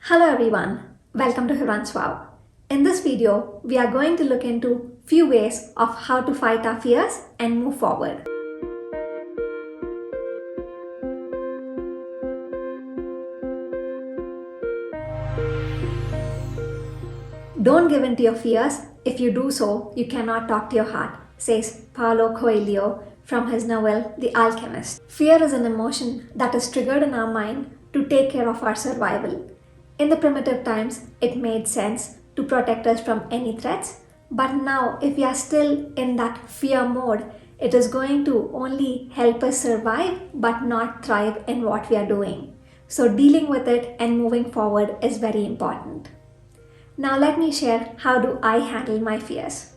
Hello everyone, welcome to Hiran's Wow. In this video, we are going to look into few ways of how to fight our fears and move forward. Don't give in to your fears. If you do so, you cannot talk to your heart, says Paulo Coelho from his novel The Alchemist. Fear is an emotion that is triggered in our mind to take care of our survival. In the primitive times, it made sense to protect us from any threats, but now if we are still in that fear mode, it is going to only help us survive but not thrive in what we are doing. So dealing with it and moving forward is very important. Now let me share how do I handle my fears.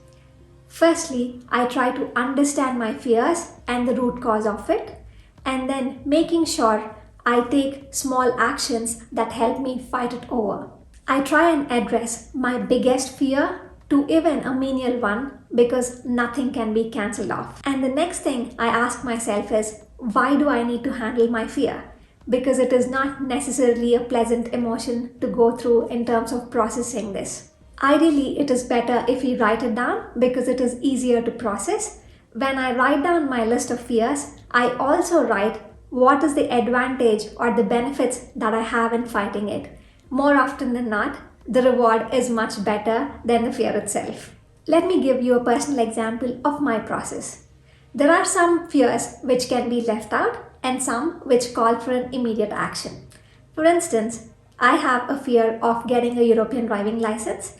Firstly, I try to understand my fears and the root cause of it, and then making sure I take small actions that help me fight it over. I try and address my biggest fear to even a menial one because nothing can be cancelled off. And the next thing I ask myself is, why do I need to handle my fear? Because it is not necessarily a pleasant emotion to go through in terms of processing this. Ideally, it is better if we write it down because it is easier to process. When I write down my list of fears, I also write what is the advantage or the benefits that I have in fighting it. More often than not, the reward is much better than the fear itself. Let me give you a personal example of my process. There are some fears which can be left out and some which call for an immediate action. For instance, I have a fear of getting a European driving license.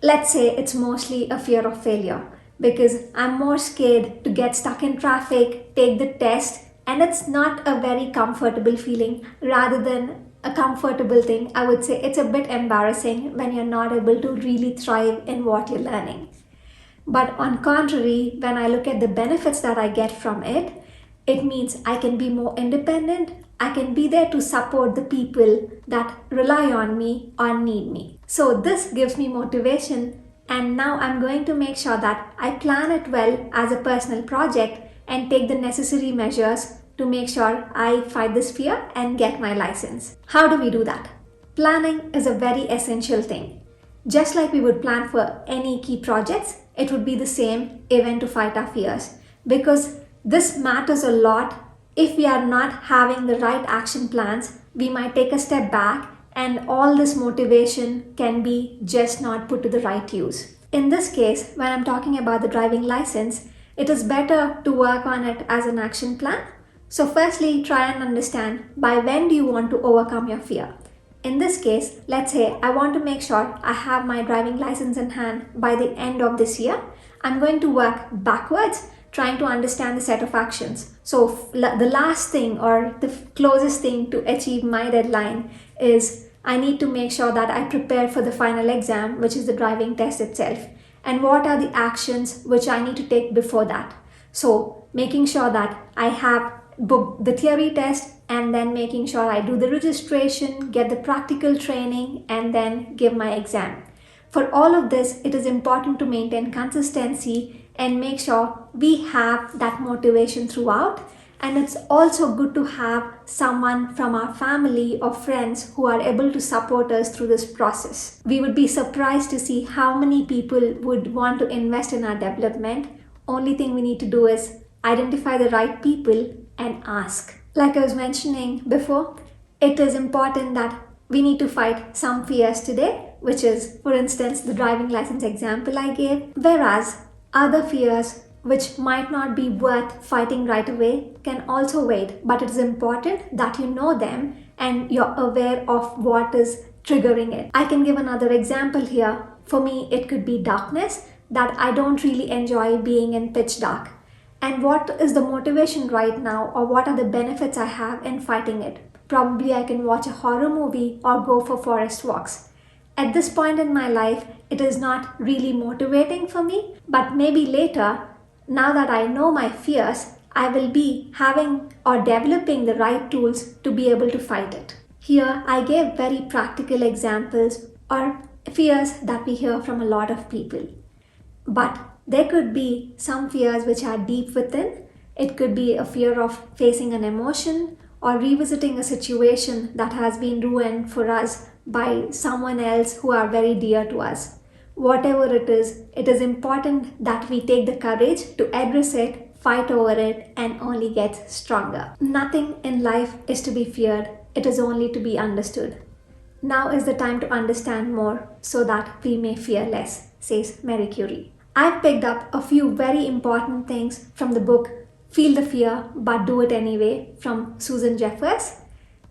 Let's say it's mostly a fear of failure because I'm more scared to get stuck in traffic, take the test, and it's not a very comfortable feeling. Rather than a comfortable thing, I would say it's a bit embarrassing when you're not able to really thrive in what you're learning. But on contrary, when I look at the benefits that I get from it, it means I can be more independent. I can be there to support the people that rely on me or need me. So this gives me motivation, and now I'm going to make sure that I plan it well as a personal project and take the necessary measures to make sure I fight this fear and get my license. How do we do that? Planning is a very essential thing. Just like we would plan for any key projects, it would be the same even to fight our fears, because this matters a lot. If we are not having the right action plans, we might take a step back and all this motivation can be just not put to the right use. In this case, when I'm talking about the driving license, it is better to work on it as an action plan. So firstly, try and understand by when do you want to overcome your fear. In this case, let's say I want to make sure I have my driving license in hand by the end of this year. I'm going to work backwards, trying to understand the set of actions. So the last thing or the closest thing to achieve my deadline is I need to make sure that I prepare for the final exam, which is the driving test itself. And what are the actions which I need to take before that? So making sure that I have booked the theory test and then making sure I do the registration, get the practical training, and then give my exam. For all of this, it is important to maintain consistency and make sure we have that motivation throughout. And it's also good to have someone from our family or friends who are able to support us through this process. We would be surprised to see how many people would want to invest in our development. Only thing we need to do is identify the right people and ask. Like I was mentioning before, it is important that we need to fight some fears today, which is, for instance, the driving license example I gave, whereas other fears which might not be worth fighting right away can also wait, but it is important that you know them and you're aware of what is triggering it. I can give another example here. For me, it could be darkness, that I don't really enjoy being in pitch dark. And what is the motivation right now, or what are the benefits I have in fighting it? Probably I can watch a horror movie or go for forest walks. At this point in my life, it is not really motivating for me, but maybe later, now that I know my fears, I will be having or developing the right tools to be able to fight it. Here, I gave very practical examples or fears that we hear from a lot of people. But there could be some fears which are deep within. It could be a fear of facing an emotion or revisiting a situation that has been ruined for us by someone else who are very dear to us. Whatever it is important that we take the courage to address it, fight over it, and only get stronger. Nothing in life is to be feared, it is only to be understood. Now is the time to understand more so that we may fear less, says Marie Curie. I've picked up a few very important things from the book Feel the Fear But Do It Anyway from Susan Jeffers.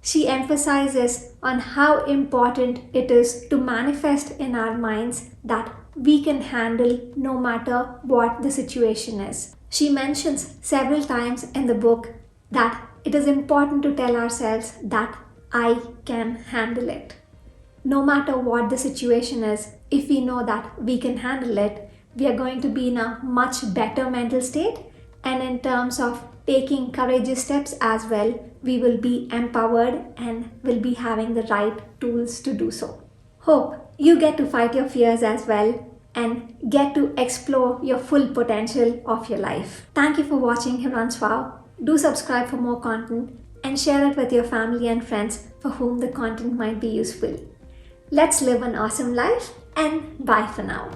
She emphasizes on how important it is to manifest in our minds that we can handle no matter what the situation is. She mentions several times in the book that it is important to tell ourselves that I can handle it. No matter what the situation is, if we know that we can handle it, we are going to be in a much better mental state, and in terms of taking courageous steps as well, we will be empowered and will be having the right tools to do so. Hope you get to fight your fears as well and get to explore your full potential of your life. Thank you for watching Himran's Wow. Do subscribe for more content and share it with your family and friends for whom the content might be useful. Let's live an awesome life, and bye for now.